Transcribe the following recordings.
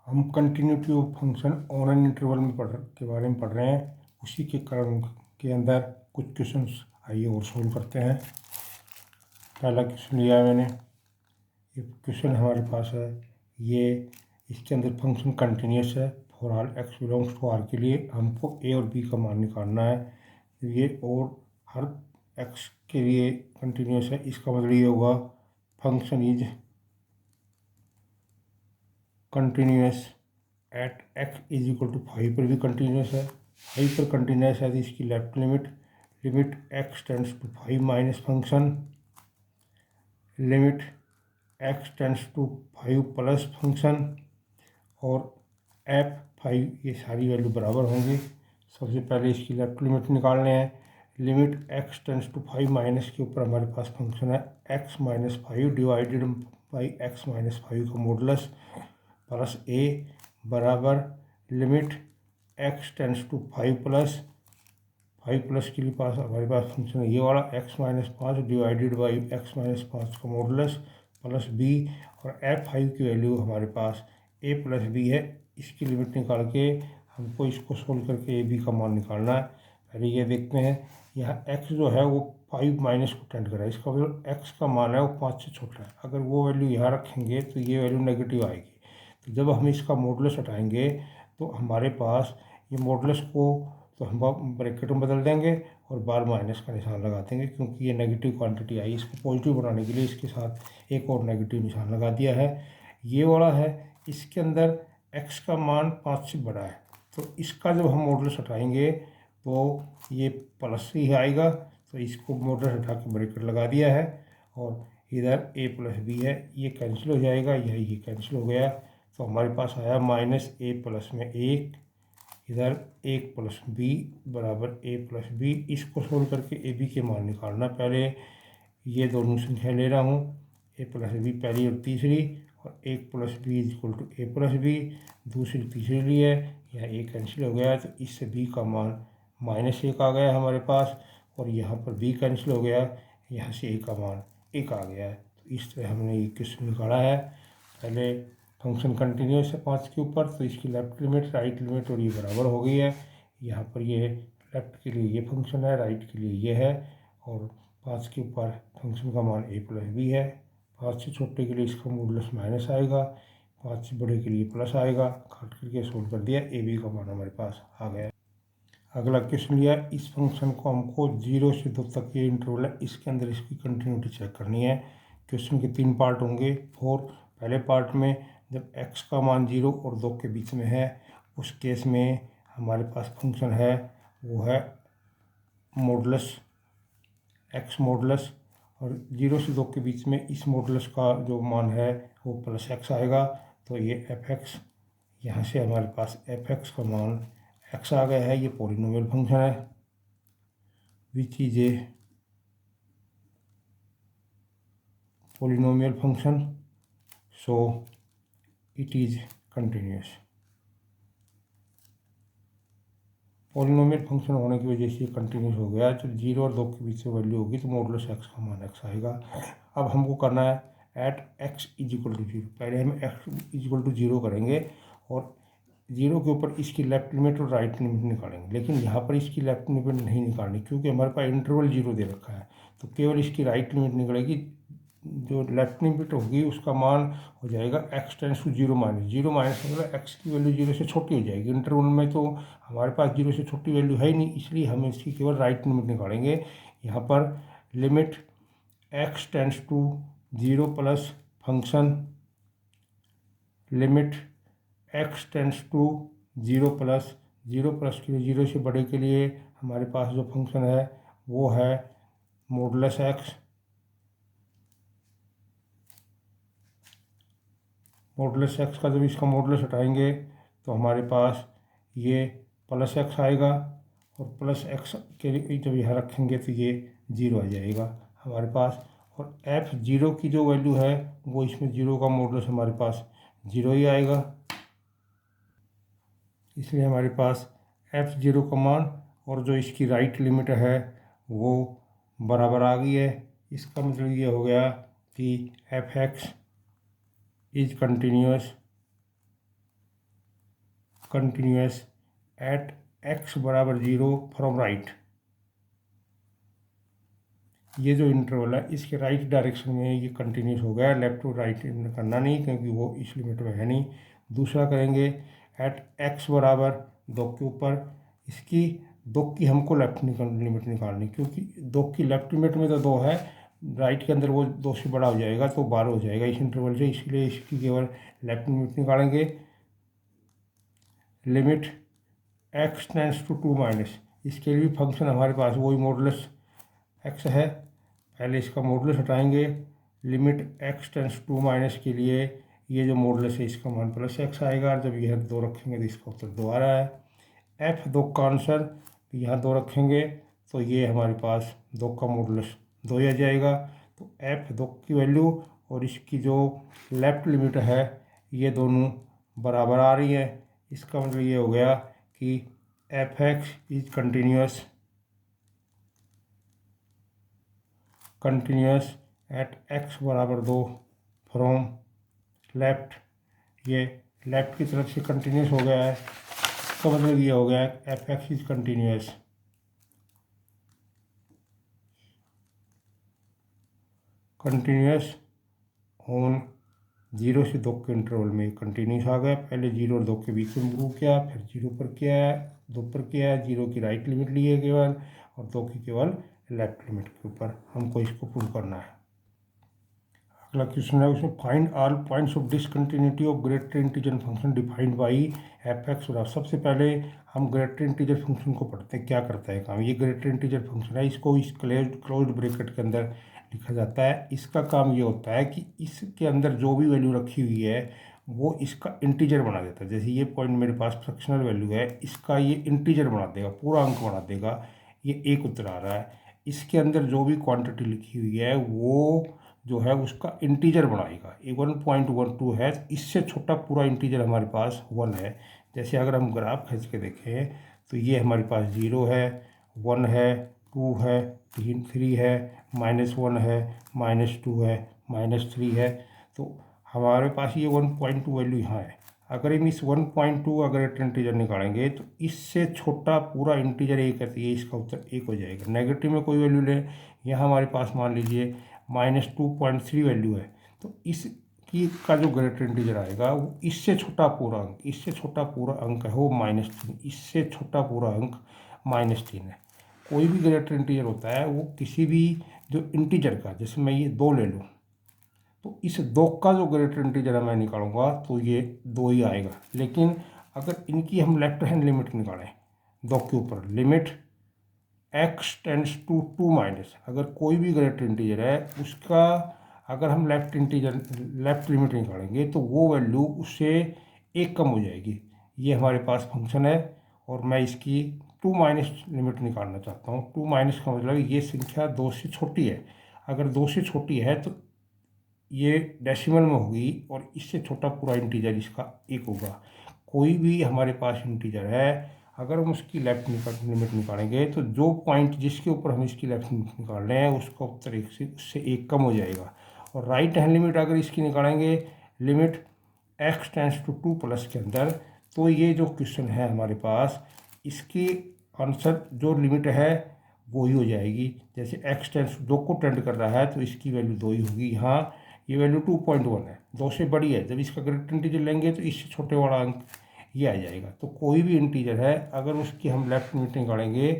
हम continuity of function on an interval में के बारे में पढ़ रहे हैं। उसी के क्रम के अंदर कुछ क्वेश्चंस आइए और सोल्व करते हैं। पहला क्वेश्चन लिया है मैंने, ये क्वेश्चन हमारे पास है। ये इसके अंदर फंक्शन कंटिन्यूस है for all x belongs to R के लिए हमको ए और बी का मान निकालना है। ये और हर एक्स के लिए कंटिन्यूस है, इसका मतलब ये होगा function is continuous at x is equal to 5 पर भी कंटिन्यूस है। 5 पर कंटिन्यूस है तो इसकी left limit x tends to 5 minus function, limit x tends to 5 plus function और f5 ये सारी वैल्यू बराबर होंगी। सबसे पहले इसकी लेफ्ट लिमिट निकालने हैं। Limit x tends to 5 minus के ऊपर हमारे पास फंक्शन है x minus 5 divided by x minus 5 का मॉडुलस प्लस a बराबर limit x tends to 5 plus के लिए पास हमारे पास फंक्शन है ये वाला x minus 5 divided by x minus 5 का मॉडुलस प्लस b और f5 की वैल्यू हमारे पास a प्लस b है। इसकी लिमिट निकाल के हमको इसको सोल्व करके ए बी का मान निकालना है। पहले ये देखते हैं, यहाँ x जो है वो 5 माइनस को टेंड कर रहा है, इसका मतलब x का मान है वो 5 से छोटा है। अगर वो वैल्यू यहाँ रखेंगे तो ये वैल्यू नेगेटिव आएगी। तो जब हम इसका मॉडुलस हटाएंगे तो हमारे पास ये मॉडुलस को तो हम ब्रैकेट में बदल देंगे और बार माइनस का निशान लगा देंगे, क्योंकि ये नेगेटिव क्वांटिटी आई। इसको पॉजिटिव बनाने के लिए इसके साथ एक और नेगेटिव निशान लगा दिया है। ये वाला है, इसके अंदर x का मान 5 से बड़ा है, तो इसका जब हम मॉडुलस हटाएंगे तो ये प्लस ही आएगा। तो इसको मॉडुलस हटा के ब्रैकेट लगा दिया है और इधर a प्लस बी है, ये कैंसिल हो जाएगा, ये कैंसिल हो गया। तो हमारे पास आया माइनस a प्लस में 1, इधर 1 प्लस बी बराबर a प्लस बी। इसको सोल्व करके ए बी के मान निकालना। पहले ये दोनों संख्या ले रहा हूँ, a प्लस बी पहली और तीसरी, और 1 plus b is equal to a plus b दूसरी तीसरी ली है। यहाँ a कैंसिल हो गया तो इससे b का मान -1 आ गया हमारे पास, और यहाँ पर b कैंसिल हो गया, यहाँ से a का मान 1 आ गया है। तो इस तरह हमने ये क्वेश्चन निकाला है। पहले फंक्शन कंटिन्यूस है 5 के ऊपर, तो इसकी लेफ्ट लिमिट राइट लिमिट और ये बराबर हो गई है। यहाँ पर ये लेफ्ट के लिए ये फंक्शन है, राइट के लिए ये है, और 5 के ऊपर फंक्शन का मान a प्लस बी है। 5 से छोटे के लिए इसका मॉडुलस माइनस आएगा, 5 से बड़े के लिए प्लस आएगा। काट करके सोल्व कर दिया, ए बी का मान हमारे पास आ गया। अगला क्वेश्चन लिया, इस फंक्शन को हमको 0 से 2 तक ये इंटरवल है, इसके अंदर इसकी कंटिन्यूटी चेक करनी है। क्वेश्चन के 3 पार्ट होंगे। पहले पार्ट में जब x का मान 0 और 2 के बीच में है, उस केस में हमारे पास फंक्शन है वो है मॉडुलस x मॉडुलस, और 0 से 2 के बीच में इस मॉडुलस का जो मान है वो प्लस x आएगा। तो ये f(x), यहाँ से हमारे पास f(x) का मान x आ गया है। ये पॉलिनोमियल फंक्शन है which is a polynomial function, so it is continuous. Polynomial function होने की वजह से कंटिन्यूस हो गया। जब 0 और 2 के बीच में वैल्यू होगी तो मॉडुलस x का मान x आएगा। अब हमको करना है at x is equal to 0। पहले हम x इज इक्वल टू 0 करेंगे और 0 के ऊपर इसकी लेफ्ट लिमिट और राइट लिमिट निकालेंगे, लेकिन यहाँ पर इसकी लेफ्ट लिमिट नहीं निकालनी, क्योंकि हमारे पास इंटरवल 0 दे रखा है। तो केवल इसकी राइट लिमिट निकलेगी। जो लेफ्ट लिमिट होगी उसका मान हो जाएगा x tends to 0 minus 0 minus, मतलब x की वैल्यू 0 से छोटी हो जाएगी। इंटरवल में तो हमारे पास 0 से छोटी वैल्यू है ही नहीं, इसलिए हम इसकी केवल राइट लिमिट निकालेंगे। यहाँ पर limit x tends to 0 plus function, limit x tends to 0 plus के लिए 0 से बड़े के लिए हमारे पास जो फंक्शन है वो है मॉडुलस x। मॉडुलस x का जब इसका मॉडुलस हटाएंगे तो हमारे पास ये प्लस x आएगा, और प्लस x के लिए जब यहाँ रखेंगे तो ये 0 आ जाएगा हमारे पास। और f(0) की जो वैल्यू है वो इसमें 0 का मॉडुलस हमारे पास 0 ही आएगा, इसलिए हमारे पास f(0) का मान और जो इसकी राइट लिमिट है वो बराबर आ गई है। इसका मतलब ये हो गया कि f(x) is continuous continuous at x बराबर 0 फ्रॉम राइट। ये जो इंटरवल है इसके राइट डायरेक्शन में ये कंटिन्यूस हो गया, लेफ्ट टू राइट करना नहीं क्योंकि वो इस लिमिट में है नहीं। दूसरा करेंगे एट x बराबर 2 के ऊपर, इसकी 2 की हमको लेफ्ट लिमिट निकालनी, क्योंकि 2 की लेफ्ट लिमिट में तो 2 है, राइट के अंदर वो 2 से बड़ा हो जाएगा तो 12 हो जाएगा इस इंटरवल से, इसलिए इसकी केवल लेफ्ट लिमिट निकालेंगे। Limit x tends to 2 minus, इसके लिए फंक्शन हमारे पास वही मॉडुलस x है, पहले इसका मॉडुलस हटाएंगे। Limit x tends to minus के लिए ये जो मॉडुलस है इसका मान प्लस x आएगा, जब यह 2 रखेंगे तो इसका उत्तर 2 आ रहा है। f 2 का आंसर यहाँ 2 रखेंगे तो ये हमारे पास 2 का मॉडुलस 2 ही आ जाएगा। तो f 2 की वैल्यू और इसकी जो लेफ्ट लिमिट है ये दोनों बराबर आ रही है। इसका मतलब ये हो गया कि f(x) is continuous eight x बराबर 2 फ्रॉम लेफ्ट, ये लेफ्ट की तरफ से कंटिन्यूस हो गया है। इसका मतलब ये हो गया f(x) इज कंटिन्यूस ऑन 0 से 2 के इंटरवल में कंटिन्यूस आ गया। पहले 0 और 2 के बीच में मूव किया, फिर 0 पर किया है, 2 पर किया है, 0 की राइट लिमिट ली है केवल और 2 की केवल लेफ्ट लिमिट के ऊपर हमको इसको प्रूव करना है। अगला क्वेश्चन है उसमें find all points of discontinuity of greater integer function defined by f(x) और सबसे पहले हम ग्रेटर इंटीजर फंक्शन को पढ़ते हैं क्या करता है काम। ये ग्रेटर इंटीजर फंक्शन है, इसको इस क्लोज्ड ब्रैकेट के अंदर लिखा जाता है। इसका काम ये होता है कि इसके अंदर जो भी वैल्यू रखी हुई है वो इसका इंटीजर बना देता है। जैसे ये पॉइंट मेरे पास फ्रैक्शनल वैल्यू है, इसका ये इंटीजर बना देगा, पूरा अंक बना देगा। ये एक उत्तर आ रहा है। इसके अंदर जो भी क्वांटिटी लिखी हुई है वो जो है उसका इंटीजर बनाएगा। ये 1.12 है, इससे छोटा पूरा इंटीजर हमारे पास 1 है। जैसे अगर हम ग्राफ खींच के देखें तो ये हमारे पास 0 है, 1 है, 2 है, 3 है, -1 है, -2 है, -3 है। तो हमारे पास ये 1.2 वैल्यू यहाँ है। अगर हम इस 1.2 अगर इंटीजर निकालेंगे तो इससे छोटा पूरा इंटीजर एक है, तो ये इसका उत्तर 1 हो जाएगा। नेगेटिव में कोई वैल्यू ले, यहाँ हमारे पास मान लीजिए -2.3 वैल्यू है, तो इसकी का जो ग्रेटर इंटीजर आएगा वो इससे छोटा पूरा अंक, इससे छोटा पूरा अंक है वो -3, इससे छोटा पूरा अंक -3 है। कोई भी ग्रेटर इंटीजर होता है वो किसी भी जो इंटीजर का, जैसे मैं ये 2 ले लूँ तो इस 2 का जो ग्रेटर इंटीजर मैं निकालूंगा तो ये 2 ही आएगा। लेकिन अगर इनकी हम लेफ्ट हैंड लिमिट निकालें 2 के ऊपर, limit x tends to 2 minus, अगर कोई भी ग्रेटर इंटीजर है उसका अगर हम लेफ्ट लिमिट निकालेंगे तो वो वैल्यू उससे 1 कम हो जाएगी। ये हमारे पास फंक्शन है और मैं इसकी 2 माइनस लिमिट निकालना चाहता हूँ। 2 माइनस का मतलब ये संख्या 2 से छोटी है। अगर 2 से छोटी है तो ये डेसिमल में होगी और इससे छोटा पूरा इंटीजर इसका 1 होगा। कोई भी हमारे पास इंटीजर है अगर हम उसकी लेफ्ट लिमिट निकालेंगे तो जो पॉइंट जिसके ऊपर हम इसकी लेफ्ट लिमिट निकाल रहे हैं उसका उत्तर 1 से उससे 1 कम हो जाएगा। और राइट हैंड लिमिट अगर इसकी निकालेंगे limit x tends to 2 plus के अंदर, तो ये जो क्वेश्चन है हमारे पास इसकी आंसर जो लिमिट है वो ही हो जाएगी। जैसे x टेंड्स 2 को टेंड कर रहा है तो इसकी वैल्यू 2 ही होगी। यहाँ ये वैल्यू 2.1 है, 2 से बड़ी है। जब इसका ग्रेटर इंटीजर लेंगे तो इससे छोटे वाला अंक ये आ जाएगा। तो कोई भी इंटीजर है अगर उसकी हम लेफ्ट लिमिट निकालेंगे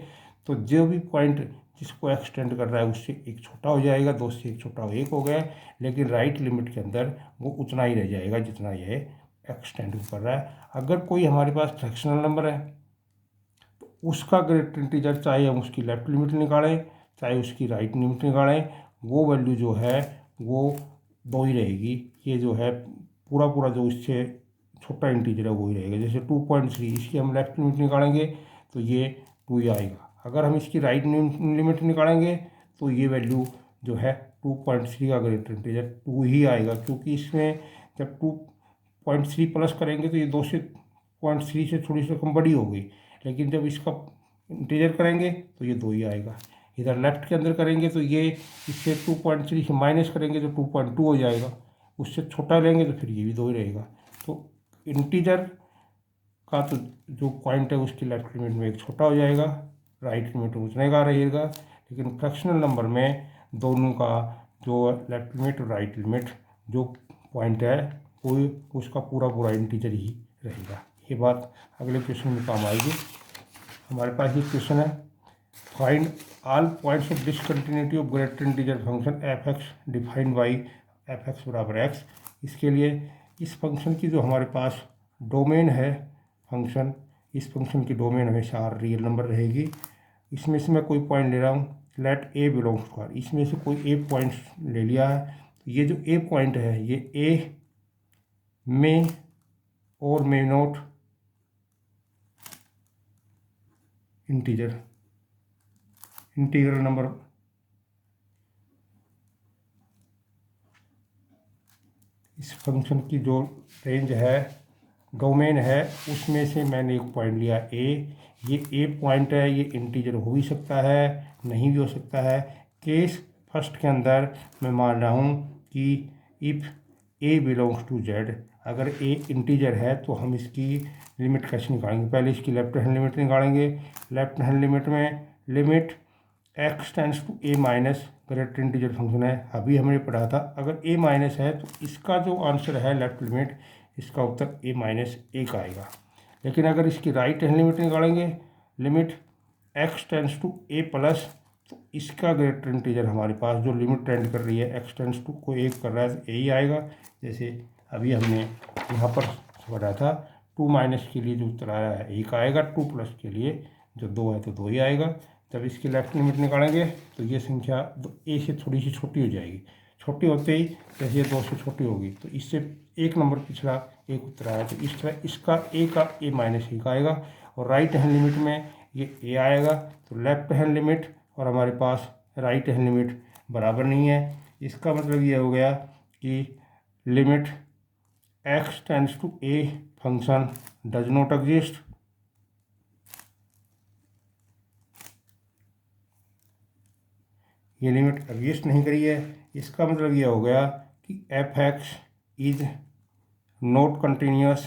तो जो भी पॉइंट जिसको एक्सटेंड कर रहा है उससे 1 छोटा हो जाएगा, 2 से 1 छोटा 1 हो गया, लेकिन राइट लिमिट के अंदर वो उतना ही रह जाएगा जितना ये एक्सटेंड कर रहा है। अगर कोई हमारे पास फ्रैक्शनल नंबर है तो उसका ग्रेटर इंटीजर चाहे हम उसकी लेफ्ट लिमिट निकालें चाहे उसकी राइट लिमिट निकालें, वो वैल्यू जो है वो 2 ही रहेगी। ये जो है पूरा जो इससे छोटा इंटीजर है वो ही रहेगा। जैसे 2.3 इसकी हम लेफ्ट लिमिट निकालेंगे तो ये 2 ही आएगा। अगर हम इसकी राइट लिमिट निकालेंगे तो ये वैल्यू जो है 2.3 का ग्रेटर इंटीजर 2 ही आएगा, क्योंकि इसमें जब 2.3 प्लस करेंगे तो ये 2 से 0.3 से थोड़ी सी कम बड़ी हो गई, लेकिन जब इसका इंटीजर करेंगे तो ये 2 ही आएगा। इधर लेफ्ट के अंदर करेंगे तो ये इससे 2.3 से माइनस करेंगे तो 2.2 हो जाएगा, उससे छोटा लेंगे तो फिर ये भी 2 ही रहेगा। तो इंटीजर का तो जो पॉइंट है उसकी लेफ्ट लिमिट में एक छोटा हो जाएगा, राइट लिमिट उतने का रहेगा। लेकिन फ्रैक्शनल नंबर में दोनों का जो लेफ्ट लिमिट और राइट लिमिट जो पॉइंट है कोई उसका पूरा पूरा इंटीजर ही रहेगा। ये बात अगले क्वेश्चन में काम आएगी। हमारे पास ये क्वेश्चन है, find all points of discontinuity of greater integer function f x defined by f x बराबर एक्स। इसके लिए इस फंक्शन की जो हमारे पास डोमेन है फंक्शन, इस फंक्शन की डोमेन हमेशा रियल नंबर रहेगी। इसमें से मैं कोई पॉइंट ले रहा हूँ, let a belongs to R, इसमें से कोई ए पॉइंट ले लिया है। तो ये जो ए पॉइंट है ये ए में और मे नॉट इंटीजर नंबर इस फंक्शन की जो रेंज है डोमेन है उसमें से मैंने एक पॉइंट लिया ए। ये ए पॉइंट है, ये इंटीजर हो भी सकता है नहीं भी हो सकता है। केस फर्स्ट के अंदर मैं मान रहा हूँ कि if a belongs to Z, अगर ए इंटीजर है तो हम इसकी लिमिट कैसे निकालेंगे, पहले इसकी लेफ्ट हैंड लिमिट निकालेंगे। लेफ्ट हैंड लिमिट में limit x tends to a minus, greater integer function है अभी हमने पढ़ा था, अगर ए माइनस है तो इसका जो आंसर है लेफ्ट लिमिट, इसका उत्तर ए माइनस ए का आएगा। लेकिन अगर इसकी राइट हैंड लिमिट निकालेंगे limit x tends to a plus, तो इसका ग्रेटर इंटीजर हमारे पास जो लिमिट टेंड कर रही है एक्स टेंड्स टू को एक कर रहा है तो ए ही आएगा। जैसे अभी हमने यहाँ पर पढ़ा था 2 माइनस के लिए जो उत्तर आया है एक आएगा, 2 प्लस के लिए जो 2 है तो 2 ही आएगा। जब इसकी लेफ्ट लिमिट निकालेंगे तो ये संख्या ए से थोड़ी सी छोटी हो जाएगी, छोटी होते ही जैसे ये 2 से छोटी होगी तो इससे एक नंबर पिछला एक उत्तर आया, तो इस तरह इसका ए का ए माइनस ए का आएगा। और राइट हैंड लिमिट में ये ए आएगा, तो लेफ्ट हैंड लिमिट और हमारे पास राइट हैंड लिमिट बराबर नहीं है। इसका मतलब ये हो गया कि limit x tends to a function does not exist, ये लिमिट एग्जिस्ट नहीं करी है। इसका मतलब ये हो गया कि f x is not continuous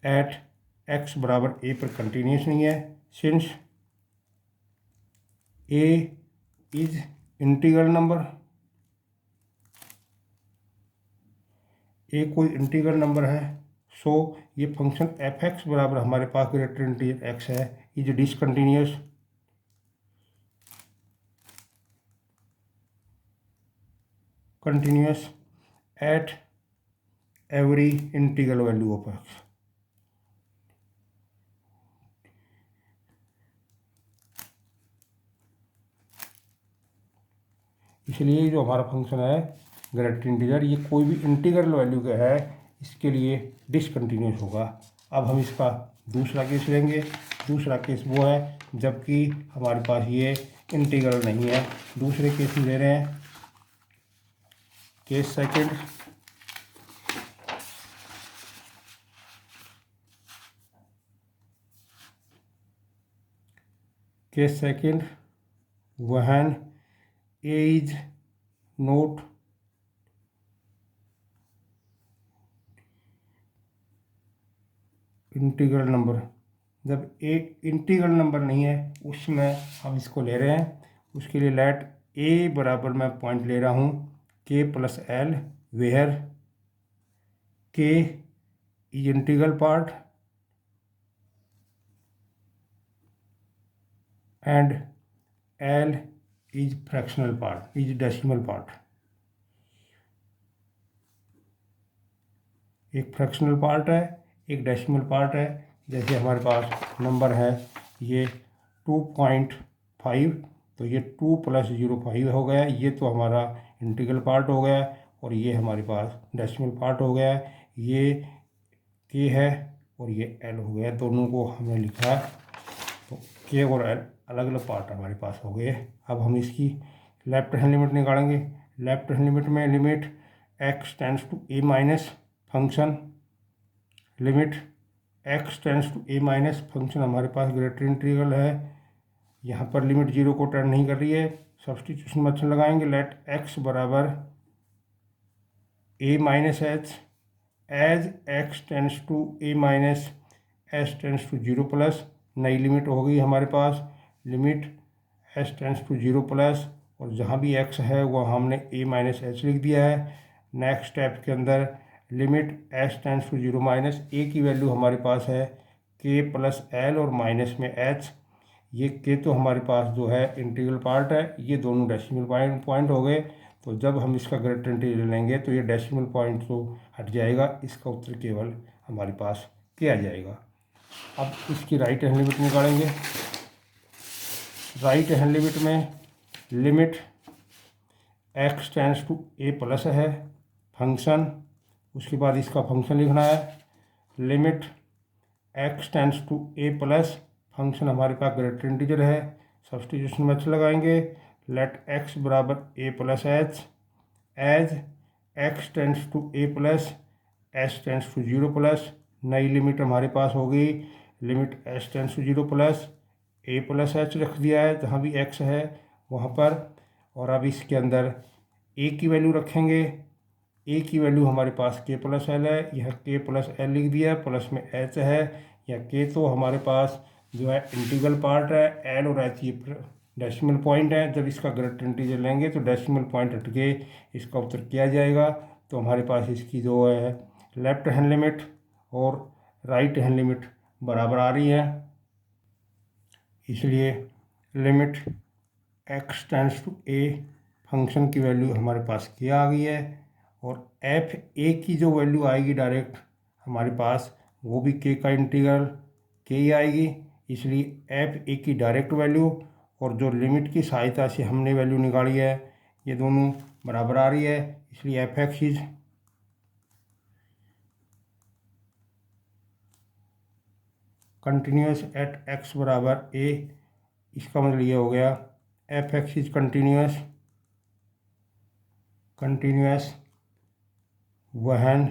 at x बराबर ए पर कंटिन्यूस नहीं है, since a is integral number, a कोई इंटीग्रल नंबर है। सो ये फंक्शन एफ एक्स बराबर हमारे पास ग्रेटर इंटीजर एक्स है, is discontinuous continuous at every integral value of x. इसलिए जो हमारा फंक्शन है ग्रेटर इंटीजर, ये कोई भी इंटीग्रल वैल्यू का है इसके लिए डिसकंटिन्यूस होगा। अब हम इसका दूसरा केस लेंगे। दूसरा केस वो है जबकि हमारे पास ये इंटीग्रल नहीं है। दूसरे केस में ले रहे हैं case second, case second when A is note integral number, जब ए इंटीग्रल नंबर नहीं है उसमें हम इसको ले रहे हैं। उसके लिए लेट ए बराबर मैं पॉइंट ले रहा हूँ के प्लस एल, वेयर के is integral part and L is fractional part, is decimal part. एक फ्रैक्शनल पार्ट है एक डेसिमल पार्ट है। जैसे हमारे पास नंबर है ये 2.5, तो ये 2 प्लस 0.5 हो गया, ये तो हमारा इंटीग्रल पार्ट हो गया और ये हमारे पास डेसिमल पार्ट हो गया। ये के है और ये एल हो गया, दोनों को हमने लिखा है तो के और एल अलग अलग पार्ट हमारे पास हो गए। अब हम इसकी लेफ्ट हैंड लिमिट निकालेंगे। लेफ्ट हैंड लिमिट में limit x tends to a minus function, limit x tends to a minus function हमारे पास ग्रेटर इंटीग्रल है, यहाँ पर लिमिट 0 को टर्न नहीं कर रही है। सब्सटीट्यूशन मेथड लगाएंगे, लेट एक्स बराबर a minus h as x tends to a minus s tends to zero plus, नई लिमिट हो गई हमारे पास, limit s tends to zero plus, और जहाँ भी एक्स है वह हमने ए माइनस एच लिख दिया है। नेक्स्ट स्टेप के अंदर limit s tends to zero minus, a की वैल्यू हमारे पास है के प्लस एल और माइनस में एच। ये के तो हमारे पास जो है इंटीग्रल पार्ट है, ये दोनों डेसिमल पॉइंट हो गए। तो जब हम इसका ग्रेटर इंटीग्रल लेंगे तो ये डेसिमल पॉइंट तो हट जाएगा, इसका उत्तर केवल हमारे पास के आ जाएगा। अब इसकी राइट हैंड लिमिट निकालेंगे। राइट हैंड लिमिट में limit x tends to a plus है फंक्शन, उसके बाद इसका फंक्शन लिखना है। Limit x tends to a plus, function हमारे पास ग्रेटर इंटीजर है, सब्सटीट्यूशन मेथड लगाएंगे। लेट एक्स बराबर a plus h, as x tends to a plus s tends to zero plus, नई लिमिट हमारे पास हो गई, limit s tends to zero plus A plus H रख दिया है जहाँ भी एक्स है वहाँ पर। और अब इसके अंदर ए की वैल्यू रखेंगे। ए की वैल्यू हमारे पास के प्लस एल है, यह के प्लस एल लिख दिया, प्लस में एच है। यह के तो हमारे पास जो है इंटीग्रल पार्ट है, एल और एच ये डेसिमल पॉइंट है। जब इसका ग्रेटर इंटीजर लेंगे तो डेसिमल पॉइंट हट के इसका उत्तर किया जाएगा। तो हमारे पास इसकी जो है लेफ्ट हैंड लिमिट और राइट हैंड लिमिट बराबर आ रही है, इसलिए limit x tends to a function की वैल्यू हमारे पास क्या आ गई है, और एफ ए की जो वैल्यू आएगी डायरेक्ट हमारे पास वो भी के का इंटीग्रल के ही आएगी, इसलिए एफ ए की डायरेक्ट वैल्यू और जो लिमिट की सहायता से हमने वैल्यू निकाली है ये दोनों बराबर आ रही है, इसलिए f x is continuous at x बराबर ए। इसका मतलब ये हो गया f x is continuous when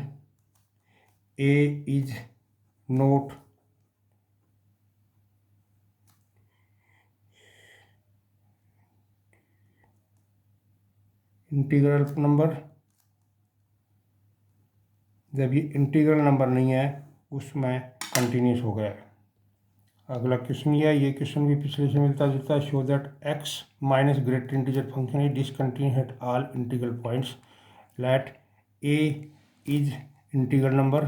a is not integral number, जब ये इंटीग्रल नंबर नहीं है उसमें कंटिन्यूस हो गया है। अगला क्वेश्चन ये क्वेश्चन भी पिछले से मिलता जुलता है। Show that x minus greater integer function is discontinuous at all integral points. Let a is integral number,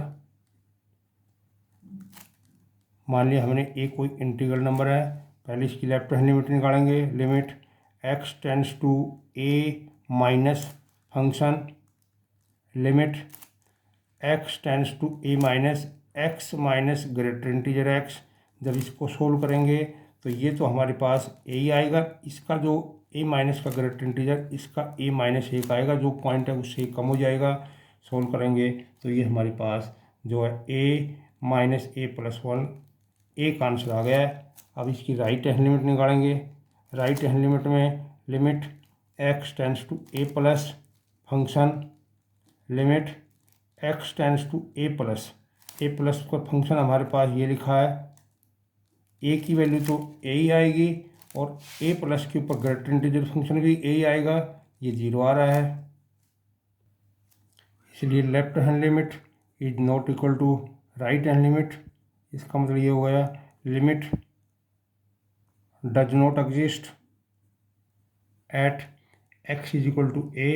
मान लिया हमने ए कोई इंटीग्रल नंबर है, पहले इसकी लेफ्ट हैंड लिमिट निकालेंगे। Limit x tends to a minus function, limit x tends to a minus x minus greater integer x. जब इसको सोल्व करेंगे तो ये तो हमारे पास ए ही आएगा, इसका जो ए माइनस का ग्रेटर इंटीजर इसका ए माइनस एक आएगा, जो पॉइंट है उससे कम हो जाएगा। सोल्व करेंगे तो ये हमारे पास जो है a minus a plus one, एक आंसर आ गया है। अब इसकी राइट हैंड लिमिट निकालेंगे। राइट हैंड लिमिट में limit x tends to a plus function, limit x tends to a plus का फंक्शन हमारे पास ये लिखा है, ए की वैल्यू तो ए ही आएगी और ए प्लस के ऊपर ग्रेटर इंटीजर फंक्शन भी ए ही आएगा, ये जीरो आ रहा है, इसलिए left hand limit is not equal to right hand limit. इसका मतलब ये हो गया limit does not exist at x is equal to a.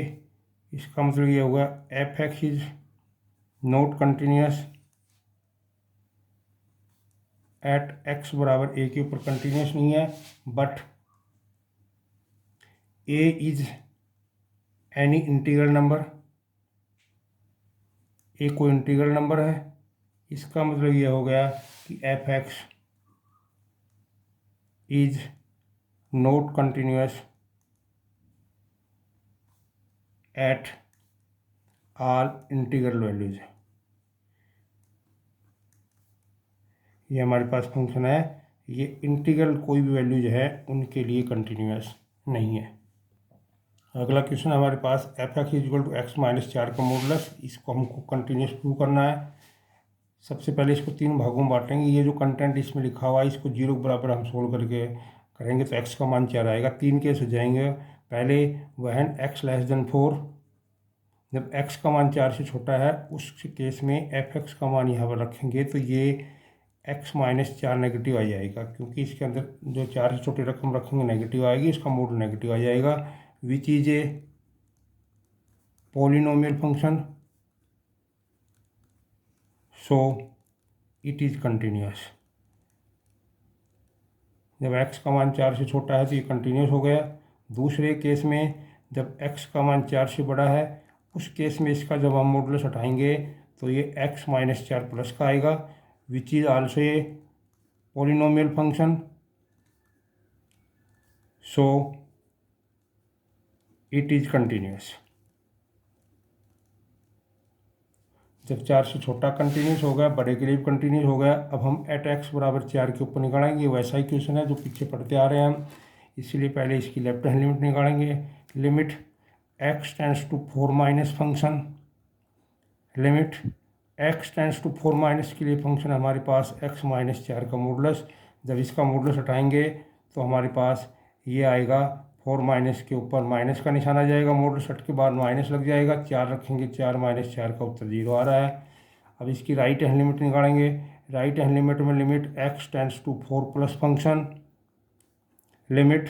इसका मतलब ये होगा f x is not continuous at x बराबर ए के ऊपर कंटिन्यूस नहीं है, but a is any integral number, a कोई इंटीग्रल नंबर है। इसका मतलब ये हो गया कि f x is not continuous eight all integral values. ये हमारे पास फंक्शन है, ये इंटीग्रल कोई भी वैल्यूज है उनके लिए कंटिन्यूस नहीं है। अगला क्वेश्चन हमारे पास f x equal to x minus 4 का मॉडुलस, इसको हमको कंटिन्यूस प्रूव करना है। सबसे पहले इसको तीन भागों में बांटेंगे। ये जो कंटेंट इसमें लिखा हुआ है इसको जीरो के बराबर हम सोल्व करके करेंगे तो एक्स का मान 4 आएगा। तीन केस हो जाएंगे। पहले वहन एक्स लेस देन 4, जब x का मान 4 से छोटा है उस केस में fx का मान यहाँ पर रखेंगे तो ये x माइनस 4 नेगेटिव आ जाएगा, क्योंकि इसके अंदर जो 4 से छोटी रकम रखेंगे नेगेटिव आएगी, इसका मोड नेगेटिव आ जाएगा। Which is a polynomial function so it is continuous. जब x का मान 4 से छोटा है तो ये कंटिन्यूस हो गया। दूसरे केस में जब x का मान 4 से बड़ा है उस केस में इसका जब हम मॉडुलस हटाएंगे तो ये x माइनस 4 प्लस का आएगा, which is also a polynomial function so it is continuous. जब 4 से छोटा कंटिन्यूस हो गया, बड़े के लिए भी कंटिन्यूस हो गया। अब हम एट x बराबर 4 के ऊपर निकालेंगे, वैसा ही क्वेश्चन है जो पीछे पढ़ते आ रहे हैं हम, इसलिए पहले इसकी लेफ्ट हैंड लिमिट निकालेंगे। Limit x tends to 4 minus function, limit x tends to 4 minus के लिए फंक्शन हमारे पास x माइनस 4 का मॉडुलस। जब इसका मॉडुलस हटाएंगे तो हमारे पास ये आएगा 4 माइनस के ऊपर माइनस का निशान आ जाएगा, मॉडुलस हट के बाद माइनस लग जाएगा, 4 रखेंगे, 4 माइनस 4 का उत्तर 0 आ रहा है। अब इसकी राइट हैंड लिमिट निकालेंगे। राइट हैंड लिमिट में limit x tends to 4 plus function, limit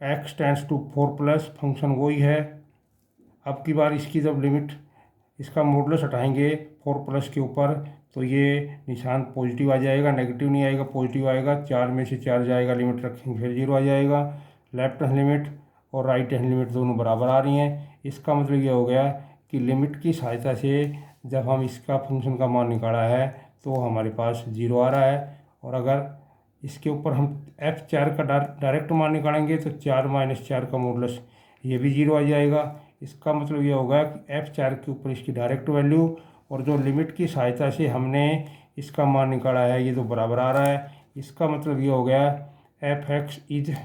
x tends to 4 plus function वही है। अब की बार इसकी जब लिमिट इसका मॉडुलस हटाएंगे 4 प्लस के ऊपर तो ये निशान पॉजिटिव आ जाएगा, नेगेटिव नहीं आएगा, पॉजिटिव आएगा। 4 में से 4 जाएगा, लिमिट रखेंगे फिर 0 आ जाएगा। लेफ्ट हैंड लिमिट और राइट हैंड लिमिट दोनों बराबर आ रही हैं। इसका मतलब ये हो गया कि लिमिट की सहायता से जब हम इसका फंक्शन का मान निकाला है तो हमारे पास 0 आ रहा है। और अगर इसके ऊपर हम f4 का डायरेक्ट मान निकालेंगे तो 4 माइनस 4 का मॉडुलस ये भी 0 आ जाएगा। इसका मतलब ये होगा कि f4 के ऊपर इसकी डायरेक्ट वैल्यू और जो लिमिट की सहायता से हमने इसका मान निकाला है ये तो बराबर आ रहा है। इसका मतलब ये हो गया f(x) is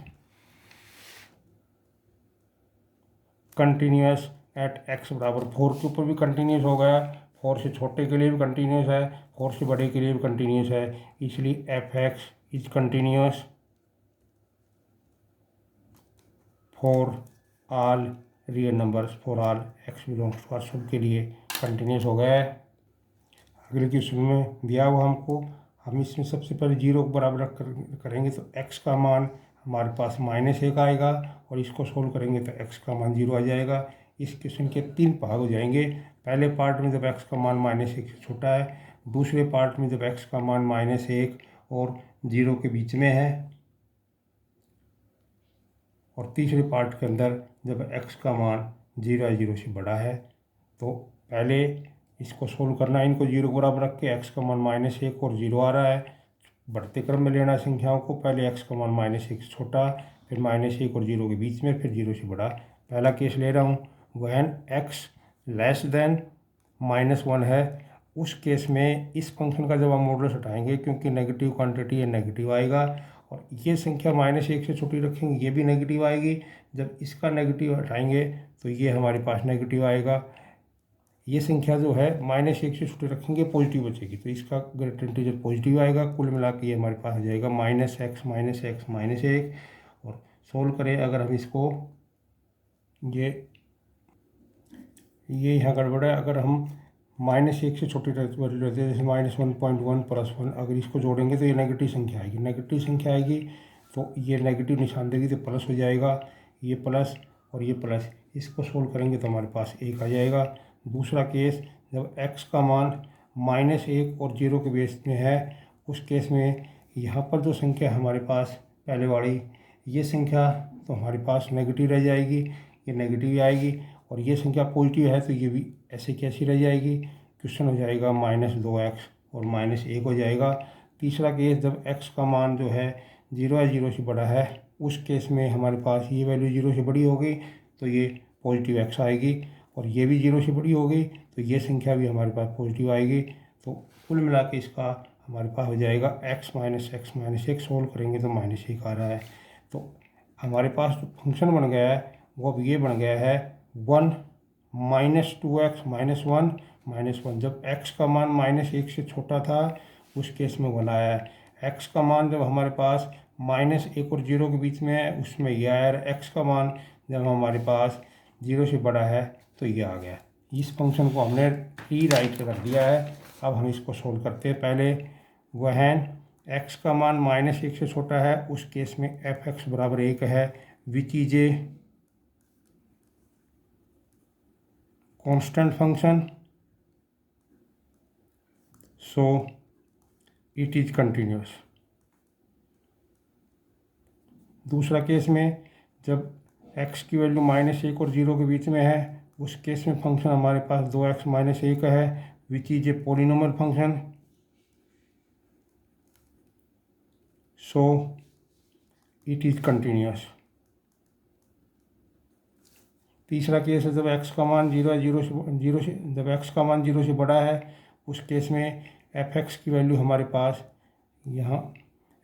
continuous eight x बराबर 4 के ऊपर भी कंटिन्यूस हो गया, 4 से छोटे के लिए भी कंटिन्यूस है, 4 से बड़े के लिए भी कंटिन्यूस है, इसलिए f(x) is continuous for all real numbers, for all x belongs to R के लिए कंटिन्यूस हो गया है। अगले क्वेश्चन में दिया हुआ हमको, हम इसमें सबसे पहले 0 को बराबर करेंगे तो x का मान हमारे पास -1 आएगा और इसको सोल्व करेंगे तो x का मान 0 आ जाएगा। इस क्वेश्चन के 3 भाग हो जाएंगे। पहले पार्ट में जब x का मान -1 से छोटा है, दूसरे पार्ट में जब x का मान -1 और 0 के बीच में है, और तीसरे पार्ट के अंदर जब x का मान 0 या 0 से बड़ा है। तो पहले इसको सोल्व करना है, इनको 0 बराबर रख के। x का मान -1 और 0 आ रहा है, बढ़ते क्रम में लेना संख्याओं को। पहले x का मान -1 से छोटा, फिर -1 और 0 के बीच में, फिर 0 से बड़ा। पहला केस ले रहा हूँ, व्हेन x लेस देन -1 है, उस केस में इस फंक्शन का जब हम मॉडुलस हटाएंगे, क्योंकि नेगेटिव क्वांटिटी है, नेगेटिव आएगा। और ये संख्या -1 से छोटी रखेंगे, ये भी नेगेटिव आएगी। जब इसका नेगेटिव हटाएंगे तो ये हमारे पास नेगेटिव आएगा। ये संख्या जो है -1 से छोटी रखेंगे, पॉजिटिव बचेगी, तो इसका ग्रेटर इंटीजर पॉजिटिव आएगा। कुल मिला के ये हमारे पास आ जाएगा -x -1। और सोल्व करें अगर हम इसको, ये यहाँ गड़बड़ है। अगर हम -1 से छोटी वैल्यू लेते हैं, जैसे -1.1 + 1, अगर इसको जोड़ेंगे तो ये नेगेटिव संख्या आएगी। नेगेटिव संख्या आएगी तो ये नेगेटिव निशान देगी तो प्लस हो जाएगा, ये प्लस और ये प्लस। इसको सोल्व करेंगे तो हमारे पास 1 आ जाएगा। दूसरा केस, जब x का मान -1 और 0 के बेस में है, उस केस में यहाँ पर जो संख्या हमारे पास पहले वाली, ये संख्या तो हमारे पास नेगेटिव रह जाएगी, ये नेगेटिव आएगी। और ये संख्या पॉजिटिव है तो ये भी ऐसे कैसी रह जाएगी। क्वेश्चन हो जाएगा -2x और -1 हो जाएगा। तीसरा केस, जब x का मान जो है 0 या 0 से बड़ा है, उस केस में हमारे पास ये वैल्यू 0 से बड़ी होगी तो ये पॉजिटिव x आएगी, और ये भी 0 से बड़ी होगी तो ये संख्या भी हमारे पास पॉजिटिव आएगी। तो कुल मिला के इसका हमारे पास हो जाएगा x -1। सोल्व करेंगे तो -1 आ रहा है। तो हमारे पास जो फंक्शन बन गया है वो अब ये बन गया है 1 -2x -1। जब x का मान -1 से छोटा था उस केस में बनाया है। x का मान जब हमारे पास -1 और 0 के बीच में है, उसमें यह आया। x का मान जब हमारे पास 0 से बड़ा है तो ये आ गया। इस फंक्शन को हमने री राइट कर दिया है। अब हम इसको सोल्व करते हैं। पहले वहन x का मान -1 से छोटा है, उस केस में f(x) बराबर 1 है, which is a constant function, so it is continuous. दूसरा केस में जब x की वैल्यू -1 और 0 के बीच में है, उस केस में फंक्शन हमारे पास 2x - 1 है, which is a polynomial function, so it is continuous. तीसरा केस है जब x का मान 0 से जब x का मान 0 से बड़ा है, उस केस में f(x) की वैल्यू हमारे पास यहाँ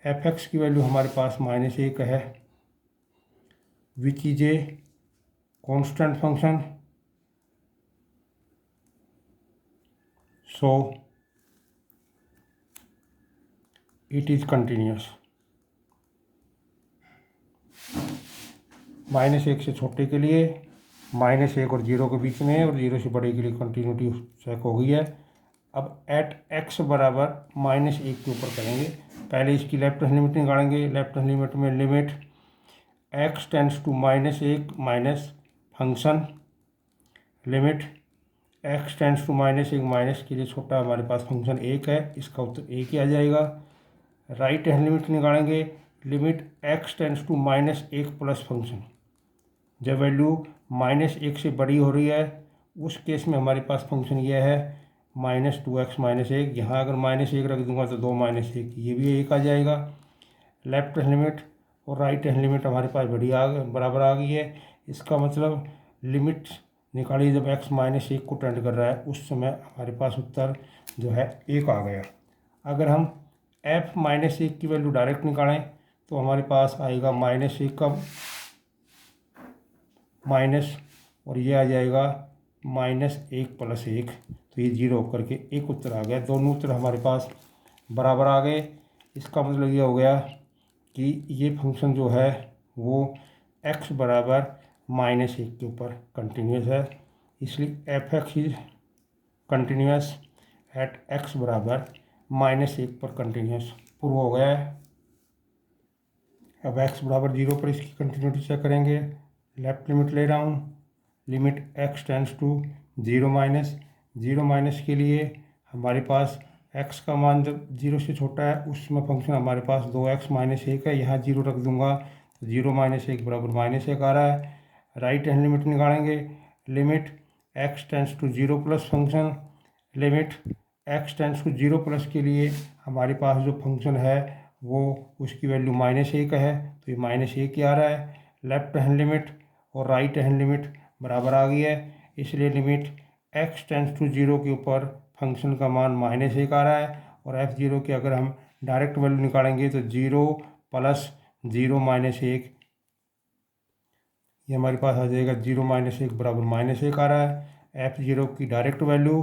f(x) की वैल्यू हमारे पास -1 है, which is a constant function, so it is continuous. -1 से छोटे के लिए, -1 और 0 के बीच में, और 0 से बड़े के लिए कंटिन्यूटी चेक हो गई है। अब एट x बराबर -1 के ऊपर करेंगे। पहले इसकी लेफ्ट हैंड लिमिट निकालेंगे। लेफ्ट हैंड लिमिट में limit x tends to -1 minus function, limit x tends to -1 minus के लिए छोटा हमारे पास फंक्शन 1 है, इसका उत्तर 1 ही आ जाएगा। राइट हैंड लिमिट निकालेंगे। Limit x tends to -1 plus function, जब वैल्यू -1 से बड़ी हो रही है, उस केस में हमारे पास फंक्शन यह है -2x - 1। यहाँ अगर -1 रख दूंगा तो 2 - 1, ये भी 1 आ जाएगा। लेफ्ट हैंड लिमिट और राइट हैंड लिमिट हमारे पास बराबर आ गई है। इसका मतलब लिमिट निकाली जब x -1 को टेंड कर रहा है, उस समय हमारे पास उत्तर जो है 1 आ गया। अगर हम f -1 की वैल्यू डायरेक्ट निकालें तो हमारे पास आएगा -1 का माइनस, और ये आ जाएगा -1 + 1, तो ये 0 होकर के 1 उत्तर आ गया। दोनों उत्तर हमारे पास बराबर आ गए। इसका मतलब ये हो गया कि ये फंक्शन जो है वो x बराबर -1 के ऊपर कंटिन्यूस है, इसलिए f(x) is continuous eight x बराबर -1 पर कंटिन्यूस प्रूव हो गया है। अब x बराबर 0 पर इसकी कंटिन्यूटी चेक करेंगे। लेफ्ट लिमिट ले रहा हूँ। लिमिट x टेंड्स टू 0 के लिए हमारे पास x का मान जब 0 से छोटा है, उसमें फंक्शन हमारे पास 2x - 1 है। यहाँ 0 रख दूंगा तो 0 - 1 बराबर -1 आ रहा है। राइट हैंड लिमिट निकालेंगे। Limit x tends to 0 plus function, limit x tends to 0 के लिए हमारे पास जो फंक्शन है वो उसकी वैल्यू -1 है, तो ये -1 ही आ रहा है। लेफ्ट हैंड लिमिट और राइट हैंड लिमिट बराबर आ गई है, इसलिए लिमिट x टेंड्स टू 0 के ऊपर फंक्शन का मान -1 आ रहा है। और f(0) की अगर हम डायरेक्ट वैल्यू निकालेंगे तो 0 + 0 - 1, ये हमारे पास आ जाएगा 0 - 1 बराबर -1 आ रहा है। f(0) की डायरेक्ट वैल्यू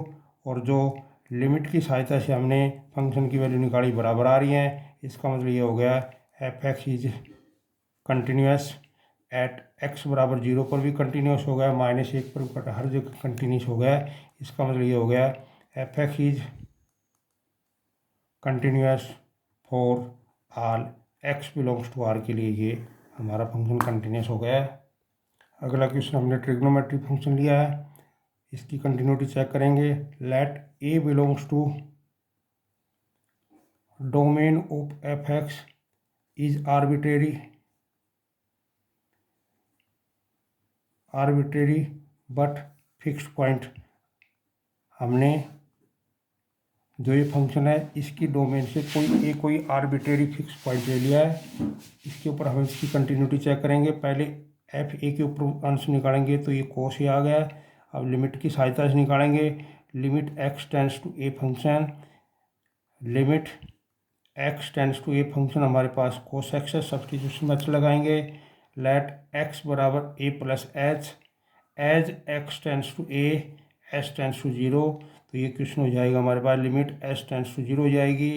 और जो लिमिट की सहायता से हमने फंक्शन की वैल्यू निकाली बराबर आ रही हैं। इसका मतलब ये हो गया f(x) is continuous eight x बराबर 0 पर भी कंटिन्यूस हो गया, -1 पर हर जगह कंटिन्यूस हो गया। इसका मतलब ये हो गया f(x) is continuous for all x belongs to r के लिए ये हमारा फंक्शन कंटिन्यूस हो गया है। अगला क्वेश्चन हमने ट्रिग्नोमेट्रिक फंक्शन लिया है, इसकी कंटिन्यूटी चेक करेंगे। Let a belongs to domain of f(x) is arbitrary but fixed point. हमने जो ये फंक्शन है इसकी डोमेन से कोई आर्बिट्रेरी फिक्स पॉइंट ले लिया है। इसके ऊपर हम इसकी कंटिन्यूटी चेक करेंगे। पहले f(a) के ऊपर अंश निकालेंगे तो ये कोस ही आ गया। अब लिमिट की सहायता से निकालेंगे। Limit x tends to a function, limit x tends to a function हमारे पास कोस x है, सब्सटीट्यूशन मेथड लगाएंगे। लेट x बराबर a + h, as x tends to a, s tends to 0, तो ये क्वेश्चन हो जाएगा हमारे पास लिमिट s टेंड्स टू 0 हो जाएगी।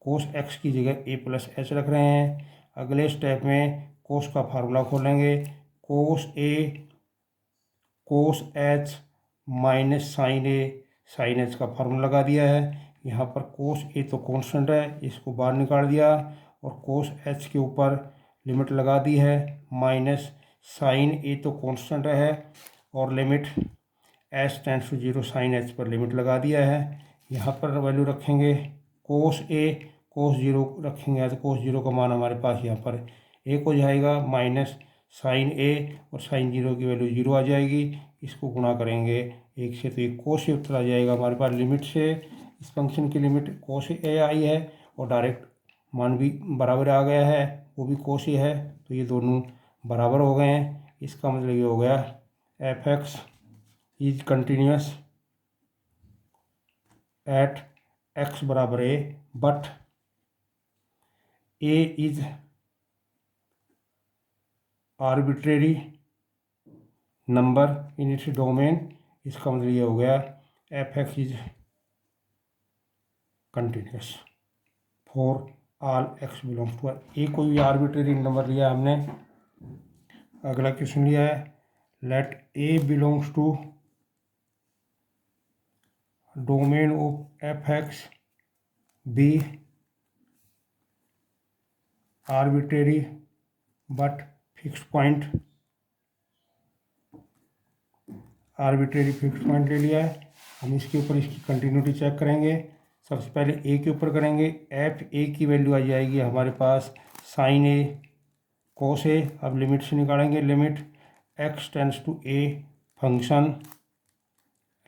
कोस x की जगह a + h रख रहे हैं। अगले स्टेप में कोस का फार्मूला खोलेंगे। Cos a cos h minus sine a sine h का फार्मूला लगा दिया है। यहाँ पर कोस ए तो कांस्टेंट है, इसको बाहर निकाल दिया और कोस एच के ऊपर लिमिट लगा दी है। माइनस साइन ए तो कांस्टेंट है और limit h tends to 0 sine h पर लिमिट लगा दिया है। यहाँ पर वैल्यू रखेंगे कोस ए कोस 0 रखेंगे तो कोस 0 का मान हमारे पास यहाँ पर 1 हो जाएगा। माइनस साइन ए और साइन 0 की वैल्यू 0 आ जाएगी। इसको गुणा करेंगे 1 से तो ये कोस ए उत्तर आ जाएगा हमारे पास। लिमिट से इस फंक्शन की लिमिट कोस ए आई है और डायरेक्ट मान भी बराबर आ गया है, वो भी कोस ए है, तो ये दोनों बराबर हो गए हैं। इसका मतलब ये हो गया f x is continuous at x बराबर a but a is arbitrary number in its domain. इसका मतलब ये हो गया f x is continuous for all x belongs to a. कोई भी आर्बिट्रेरी नंबर लिया हमने। अगला क्वेश्चन लिया है let a belongs to domain of f x be arbitrary but fixed point. Arbitrary fixed point ले लिया है। हम इसके ऊपर इसकी कंटिन्यूटी चेक करेंगे। सबसे पहले ए के ऊपर करेंगे। एफ ए की वैल्यू आ जाएगी हमारे पास साइन ए कोस ए। अब लिमिट से निकालेंगे। Limit x tends to a function,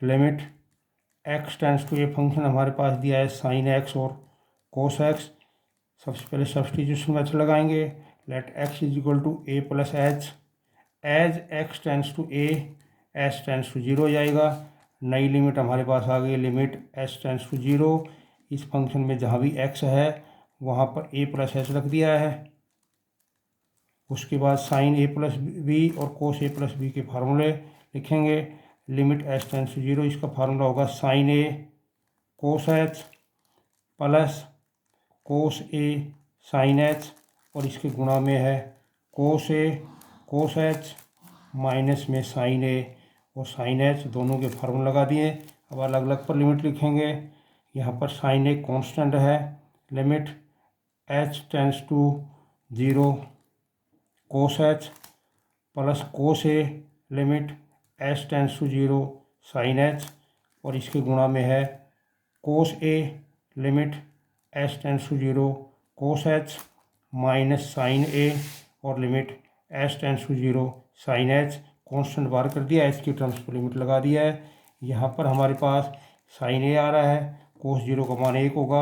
limit x tends to a function हमारे पास दिया है साइन एक्स और कोस एक्स। सबसे पहले सब्सटीट्यूशन मेथड लगाएंगे। Let x is equal to a plus h. As x tends to a h tends to 0 हो जाएगा। नई लिमिट हमारे पास आ गई, लिमिट एच टेंड्स टू 0। इस फंक्शन में जहाँ भी एक्स है वहाँ पर ए प्लस एच रख दिया है। उसके बाद साइन ए प्लस बी और कोस ए प्लस बी के फार्मूले लिखेंगे। लिमिट एच टेंड्स टू 0, इसका फार्मूला होगा साइन ए कोस एच प्लस कोस ए साइन एच और इसके गुणा में है कोस ए कोस एच माइनस में साइन ए और साइन एच, दोनों के फार्मूला लगा दिए। अब अलग अलग पर लिमिट लिखेंगे। यहाँ पर साइन ए कांस्टेंट है। Limit h tends to 0 cos h plus cos a limit h tends to 0 sine h और इसके गुणा में है cos a limit h tends to 0 cos h minus sine a और limit h tends to 0 sine h. Constant बाहर कर दिया, H की टर्म्स पर लिमिट लगा दिया है। यहाँ पर हमारे पास साइन ए आ रहा है, कोस 0 का मान 1 होगा।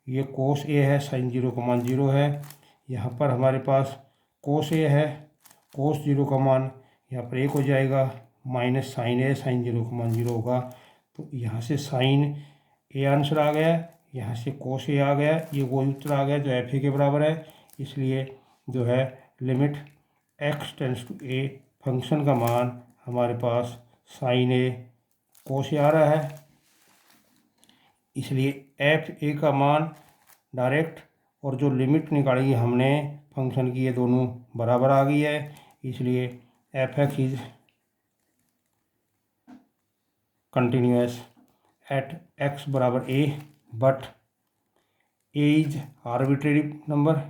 ये कोस ए है, साइन 0 का मान 0 है। यहाँ पर हमारे पास कोस ए है, कोस 0 का मान यहाँ पर 1 हो जाएगा माइनस साइन ए, साइन 0 का मान 0 होगा। तो यहाँ से साइन ए आंसर आ गया, यहाँ से कोस ए आ गया, ये वो उत्तर आ गया जो एफ ए के बराबर है। इसलिए जो है limit x tends to a function का मान हमारे पास साइन ए कोस ए आ रहा है। इसलिए एफ ए का मान डायरेक्ट और जो लिमिट निकाली हमने फंक्शन की, ये दोनों बराबर आ गई है। इसलिए f x is continuous at x बराबर a but a is arbitrary number.